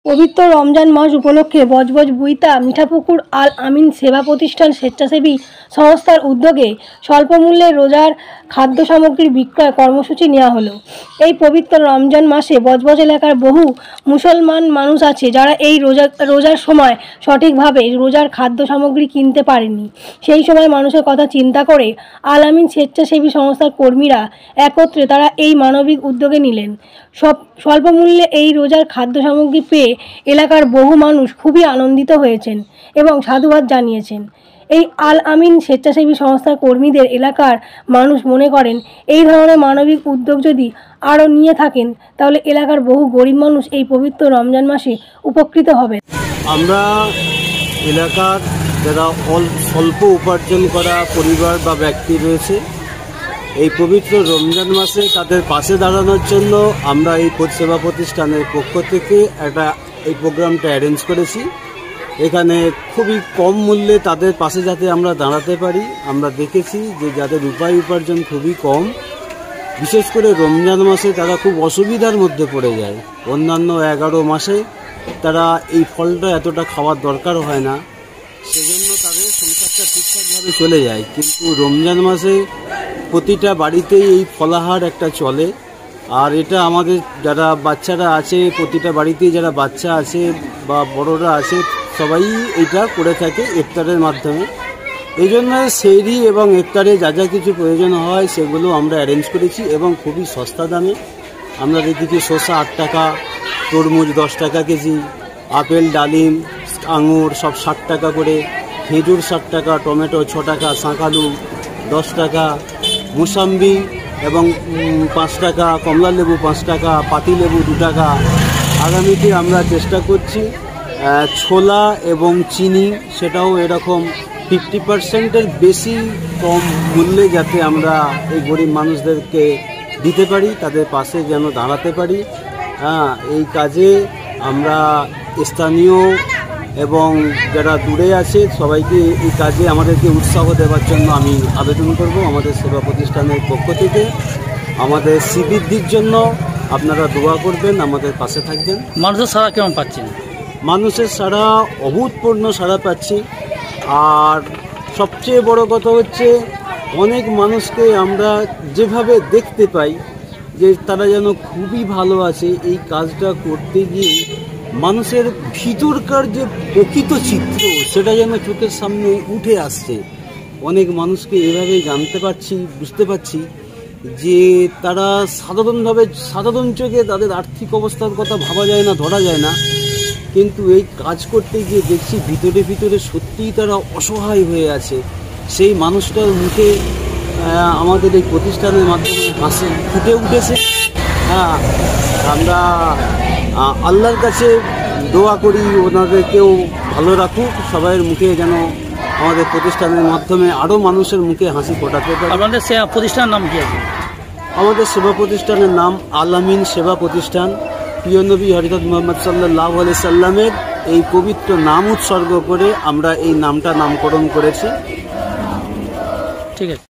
পবিত্র রমজান মাস উপলক্ষে বজবজ বুইতা মিঠাপুকুর আল আমিন সেবা প্রতিষ্ঠান স্বেচ্ছাসেবী সংস্থার উদ্যোগে স্বল্পমূল্যে রোজার খাদ্য সামগ্রীর বিক্রয় কর্মসূচি নেওয়া হলো। এই পবিত্র রমজান মাসে বজবজ এলাকার বহু মুসলমান মানুষ আছে যারা এই রোজার সময় সঠিকভাবে রোজার খাদ্য সামগ্রী কিনতে পারেনি। সেই সময় মানুষের কথা চিন্তা করে আল আমিন স্বেচ্ছাসেবী সংস্থার কর্মীরা একত্রে তারা এই মানবিক উদ্যোগে নিলেন। স্বল্পমূল্যে এই রোজার খাদ্য সামগ্রী পেয়ে এলাকার বহু মানুষ খুবই আনন্দিত হয়েছেন এবং সাধুবাদ জানিয়েছেন। এই আল আমিন স্বেচ্ছাসেবী সংস্থার কর্মীদের এলাকার মানুষ মনে করেন এই ধরনের মানবিক উদ্যোগ যদি আরও নিয়ে থাকেন তাহলে এলাকার বহু গরিব মানুষ এই পবিত্র রমজান মাসে উপকৃত হবেন। আমরা এলাকার যারা স্বল্প উপার্জন করা পরিবার বা ব্যক্তি রয়েছে এই পবিত্র রমজান মাসে তাদের পাশে দাঁড়ানোর জন্য আমরা এই সেবা প্রতিষ্ঠানের পক্ষ থেকে এই প্রোগ্রামটা অ্যারেঞ্জ করেছি। এখানে খুবই কম মূল্যে তাদের পাশে যাতে আমরা দাঁড়াতে পারি। আমরা দেখেছি যে যাদের উপার্জন খুবই কম, বিশেষ করে রমজান মাসে তারা খুব অসুবিধার মধ্যে পড়ে যায়। অন্যান্য 11 মাসে তারা এই ফলটা এতটা খাওয়ার দরকার হয় না, সেজন্য তাদের সংসারটা ঠিকঠাকভাবে চলে যায়। কিন্তু রমজান মাসে প্রতিটা বাড়িতেই এই ফলাহার একটা চলে, আর এটা আমাদের যারা বাচ্চারা আছে প্রতিটা বাড়িতেই যারা বাচ্চা আছে বা বড়রা আছে সবাই এটা করে থাকে ইফতারের মাধ্যমে। এই জন্য সেহরি এবং ইফতারে যা যা কিছু প্রয়োজন হয় সেগুলো আমরা অ্যারেঞ্জ করেছি এবং খুবই সস্তা দামে। আমরা দেখেছি শসা 8 টাকা, তরমুজ 10 টাকা কেজি, আপেল ডালিম আঙুর সব 60 টাকা করে, খেজুর 60 টাকা, টমেটো 6 টাকা, শাঁকালু 10 টাকা, মুসাম্বি এবং 5 টাকা, কমলা লেবু 5 টাকা, পাতি লেবু 2 টাকা। আগামীতে আমরা চেষ্টা করছি ছোলা এবং চিনি সেটাও এরকম 50%-এর বেশি কম মূল্যে যাতে আমরা এই গরিব মানুষদেরকে দিতে পারি, তাদের পাশে যেন দাঁড়াতে পারি। এই কাজে আমরা স্থানীয় এবং যারা দূরে আছে সবাইকে এই কাজে আমাদেরকে উৎসাহ দেওয়ার জন্য আমি আবেদন করব আমাদের সেবা প্রতিষ্ঠানের পক্ষ থেকে। আমাদের শিবিরদের জন্য আপনারা দোয়া করবেন, আমাদের পাশে থাকবেন। মানুষের সাড়া কেমন পাচ্ছেন? মানুষের সাড়া অভূতপূর্ণ সাড়া পাচ্ছি। আর সবচেয়ে বড় কথা হচ্ছে অনেক মানুষকে আমরা যেভাবে দেখতে পাই যে তারা যেন খুবই ভালো আছে। এই কাজটা করতে গিয়ে মানুষের ভিতরকার যে প্রকৃত চিত্র সেটা যেন চোখের সামনে উঠে আসছে। অনেক মানুষকে এভাবেই জানতে পারছি, বুঝতে পারছি যে তারা সাধারণ চোখে তাদের আর্থিক অবস্থার কথা ভাবা যায় না, ধরা যায় না, কিন্তু এই কাজ করতে গিয়ে দেখছি ভিতরে ভিতরে সত্যিই তারা অসহায় হয়ে আছে। সেই মানুষটার মুখে আমাদের এই প্রতিষ্ঠানের মাধ্যমে হাসি ফুটে উঠেছে। আমরা আল্লাহর কাছে দোয়া করি ওনাদেরকেও ভালো রাখুক, সবাইয়ের মুখে যেন আমাদের প্রতিষ্ঠানের মাধ্যমে আরও মানুষের মুখে হাসি ফোটাতে পারে। আপনাদের প্রতিষ্ঠানের নাম কি আছে? আমাদের সেবা প্রতিষ্ঠানের নাম আল আমিন সেবা প্রতিষ্ঠান। প্রিয় নবী হযরত মুহাম্মদ সাল্লাল্লাহু আলাইহি সাল্লামের এই পবিত্র নাম উৎসর্গ করে আমরা এই নামটা নামকরণ করেছি। ঠিক আছে।